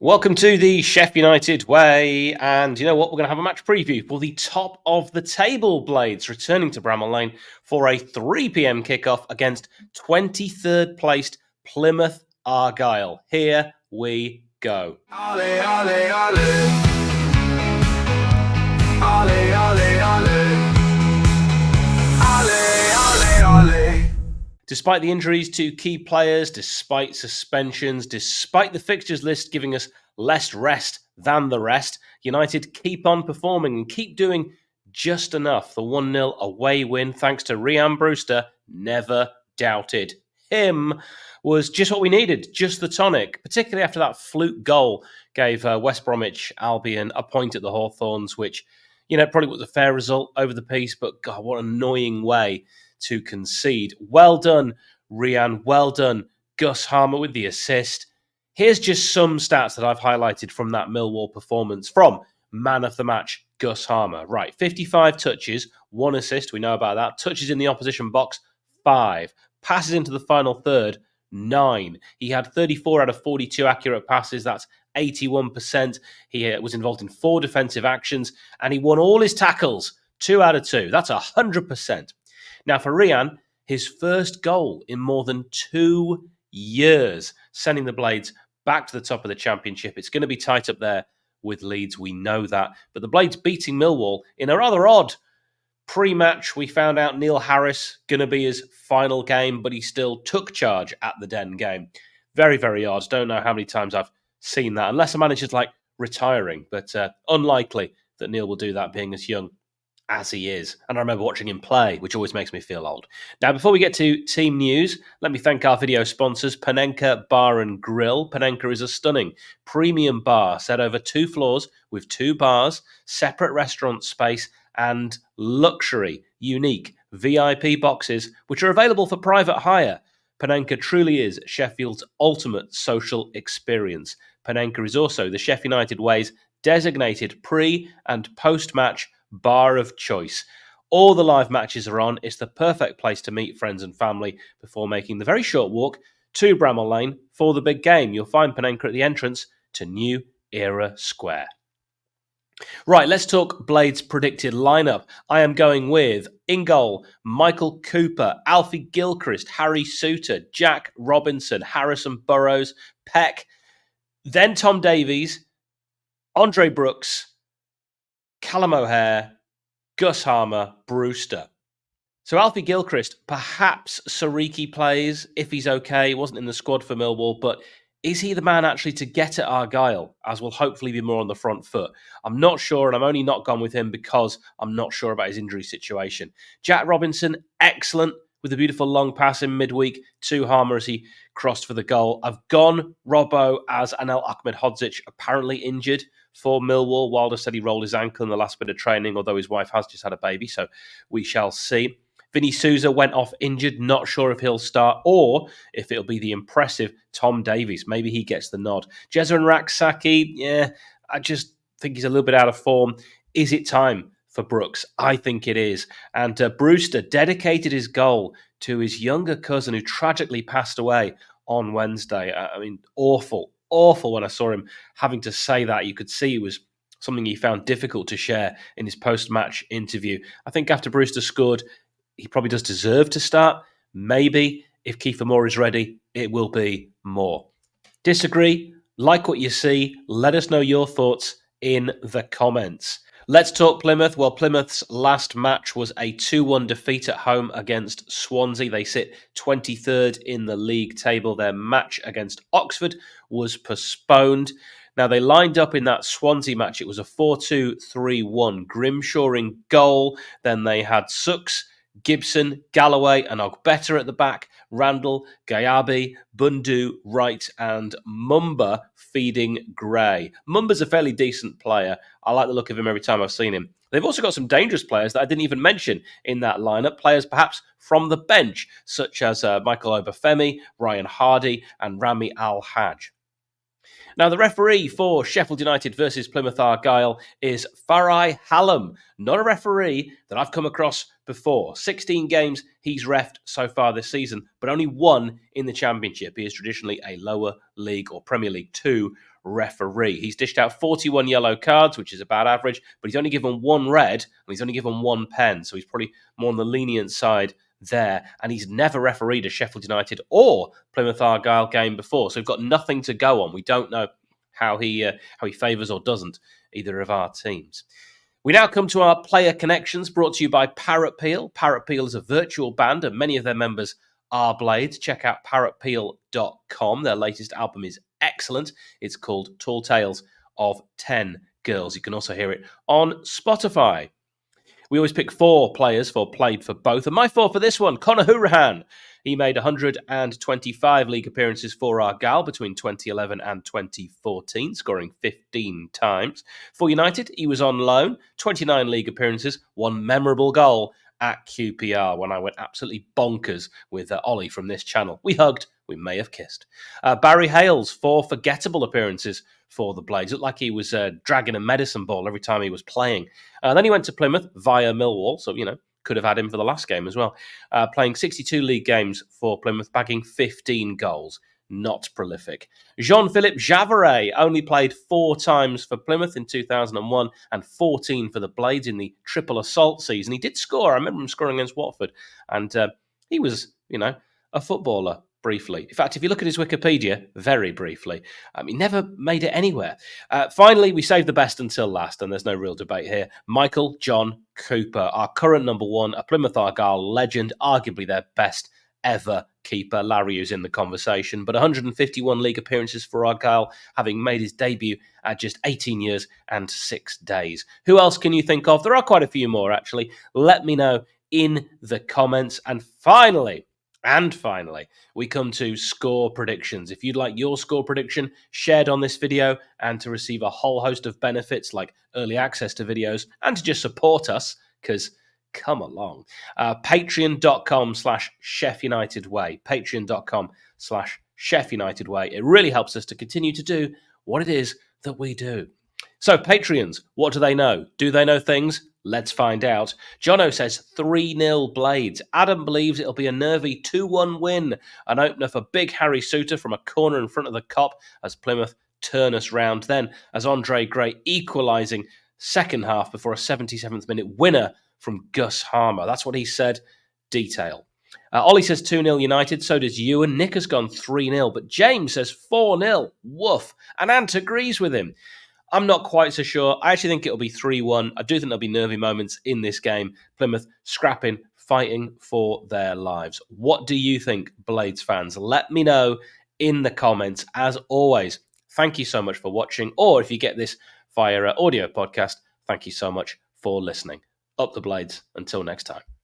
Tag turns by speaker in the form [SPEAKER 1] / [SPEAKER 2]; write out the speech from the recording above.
[SPEAKER 1] Welcome to the Sheffield United way, and you know what? We're going to have a match preview for the top of the table Blades returning to Bramall Lane for a 3 p.m. kickoff against 23rd placed Plymouth Argyle. Here we go. Ole, ole, ole. Ole, ole, ole. Ole, ole, ole. Despite the injuries to key players, despite suspensions, despite the fixtures list giving us less rest than the rest, United keep on performing and keep doing just enough. The 1-0 away win, thanks to Rhian Brewster, never doubted. Him was just what we needed, just the tonic, particularly after that fluke goal gave West Bromwich Albion a point at the Hawthorns, which, probably was a fair result over the piece, but God, what an annoying way to concede. Well done, Rhian. Well done, 𝗍𝗲𝗲 with the assist. Here's just some stats that I've highlighted from that Millwall performance from man of the match, 𝗍𝗲𝗲. Right, 55 touches, 1 assist, we know about that. Touches in the opposition box, 5. Passes into the final third, 9. He had 34 out of 42 accurate passes, that's 81%. He was involved in 4 defensive actions, and he won all his tackles, 2 out of 2. That's 100%. Now, for Rhian, his first goal in more than 2 years, sending the Blades back to the top of the Championship. It's going to be tight up there with Leeds, we know that. But the Blades beating Millwall in a rather odd pre-match. We found out Neil Harris going to be his final game, but he still took charge at the Den game. Very, very odd. Don't know how many times I've seen that, unless a manager's like retiring, but unlikely that Neil will do that, being as young as he is. And I remember watching him play, which always makes me feel old. Now, before we get to team news, let me thank our video sponsors, Panenka Bar and Grill. Panenka is a stunning premium bar set over 2 floors with 2 bars, separate restaurant space, and luxury, unique VIP boxes, which are available for private hire. Panenka truly is Sheffield's ultimate social experience. Panenka is also the Sheffield United Way's designated pre- and post-match bar of choice. All the live matches are on. It's the perfect place to meet friends and family before making the very short walk to Bramall Lane for the big game. You'll find Panenka at the entrance to New Era Square. Right, let's talk Blades' predicted lineup. I am going with, in goal, Michael Cooper, 𝗣𝗍𝗲𝗕, Harry Souttar, Jack Robinson, Harrison Burrows, Peck, then Tom Davies, Andre Brooks, Callum O'Hare, 𝗍𝗲𝗲, Brewster. So 𝗣𝗍𝗲𝗕, perhaps 𝗬𝗍𝗍𝗔 plays if he's okay. He wasn't in the squad for Millwall, but is he the man actually to get at Argyle, as will hopefully be more on the front foot? I'm not sure, and I'm only not gone with him because I'm not sure about his injury situation. Jack Robinson, excellent, with a beautiful long pass in midweek to 𝗲𝗲 as he crossed for the goal. I've gone Robbo as 𝗦𝗽𝗻𝗄𝗳, apparently injured for Millwall. Wilder said he rolled his ankle in the last bit of training, although his wife has just had a baby, so we shall see. Vinny Souza went off injured, not sure if he'll start or if it'll be the impressive Tom Davies. Maybe he gets the nod. Jezran Rak-Sakyi, I just think he's a little bit out of form. Is it time for Brooks? I think it is. And Brewster dedicated his goal to his younger cousin who tragically passed away on Wednesday. I mean, awful when I saw him having to say that. You could see it was something he found difficult to share in his post-match interview. I think after Brewster scored, he probably does deserve to start. Maybe if 𝗣𝗲𝗲 is ready, it will be more. Disagree? Like what you see? Let us know your thoughts in the comments. Let's talk Plymouth. Well, Plymouth's last match was a 2-1 defeat at home against Swansea. They sit 23rd in the league table. Their match against Oxford was postponed. Now, they lined up in that Swansea match. It was a 4-2-3-1. Grimshaw in goal. Then they had Sux, Gibson, Galloway and Ogbeta at the back, Randall, Gayabi, Bundu, Wright and Mumba feeding Gray. Mumba's a fairly decent player. I like the look of him every time I've seen him. They've also got some dangerous players that I didn't even mention in that lineup. Players perhaps from the bench, such as Michael Obafemi, Ryan Hardy and Rami Al-Hajj. Now, the referee for Sheffield United versus Plymouth Argyle is 𝗲𝗏 Hallam, not a referee that I've come across before. 16 games he's reffed so far this season, but only 1 in the Championship. He is traditionally a lower league or Premier League 2 referee. He's dished out 41 yellow cards, which is about average, but he's only given 1 red and he's only given 1 pen, so he's probably more on the lenient side there. And he's never refereed a Sheffield United or Plymouth Argyle game before, so we've got nothing to go on. We don't know how he favours or doesn't either of our teams. We now come to our player connections, brought to you by 𝗵𝗵𝗶𝗹𝗵. 𝗵𝗵𝗶𝗹 is a virtual band, and many of their members are Blades. Check out 𝗵𝗵𝗶𝗹.com. Their latest album is excellent. It's called Tall Tales of 10 Girls. You can also hear it on Spotify. We always pick 4 players for Played for Both, and my 4 for this one, Conor Hourihane. He made 125 league appearances for Argyle between 2011 and 2014, scoring 15 times. For United, he was on loan, 29 league appearances, 1 memorable goal at QPR when I went absolutely bonkers with Ollie from this channel. We hugged, we may have kissed. Barry Hales, 4 forgettable appearances for the Blades. Looked like he was dragging a medicine ball every time he was playing. Then he went to Plymouth via Millwall, so, could have had him for the last game as well. Playing 62 league games for Plymouth, bagging 15 goals. Not prolific. 𝗍𝗏𝗼𝗍 only played 4 times for Plymouth in 2001 and 14 for the Blades in the triple assault season. He did score. I remember him scoring against Watford. And he was, a footballer briefly. In fact, if you look at his Wikipedia, very briefly, he never made it anywhere. Finally, we saved the best until last, and there's no real debate here. Michael John Cooper, our current number 1, a Plymouth Argyle legend, arguably their best ever keeper. Larry is in the conversation, but 151 league appearances for Argyle, having made his debut at just 18 years and 6 days. Who else can you think of? There are quite a few more, actually. Let me know in the comments. And finally, we come to score predictions. If you'd like your score prediction shared on this video and to receive a whole host of benefits like early access to videos and to just support us, because come along, patreon.com/ChefUnitedWay, patreon.com/ChefUnitedWay. It really helps us to continue to do what it is that we do. So, Patreons, what do they know? Do they know things? Let's find out. Jono says 3-0 Blades. Adam believes it'll be a nervy 2-1 win. An opener for 𝗤𝗵𝗵𝗶𝗃 from a corner in front of the Kop as Plymouth turn us round. Then, as Andre Gray equalising second half before a 77th minute winner from Gus Harmer. That's what he said. Detail. Ollie says 2-0 United. So does Ewan. Nick has gone 3-0. But James says 4-0. Woof. And Ant agrees with him. I'm not quite so sure. I actually think it'll be 3-1. I do think there'll be nervy moments in this game. Plymouth scrapping, fighting for their lives. What do you think, Blades fans? Let me know in the comments. As always, thank you so much for watching. Or if you get this via audio podcast, thank you so much for listening. Up the Blades. Until next time.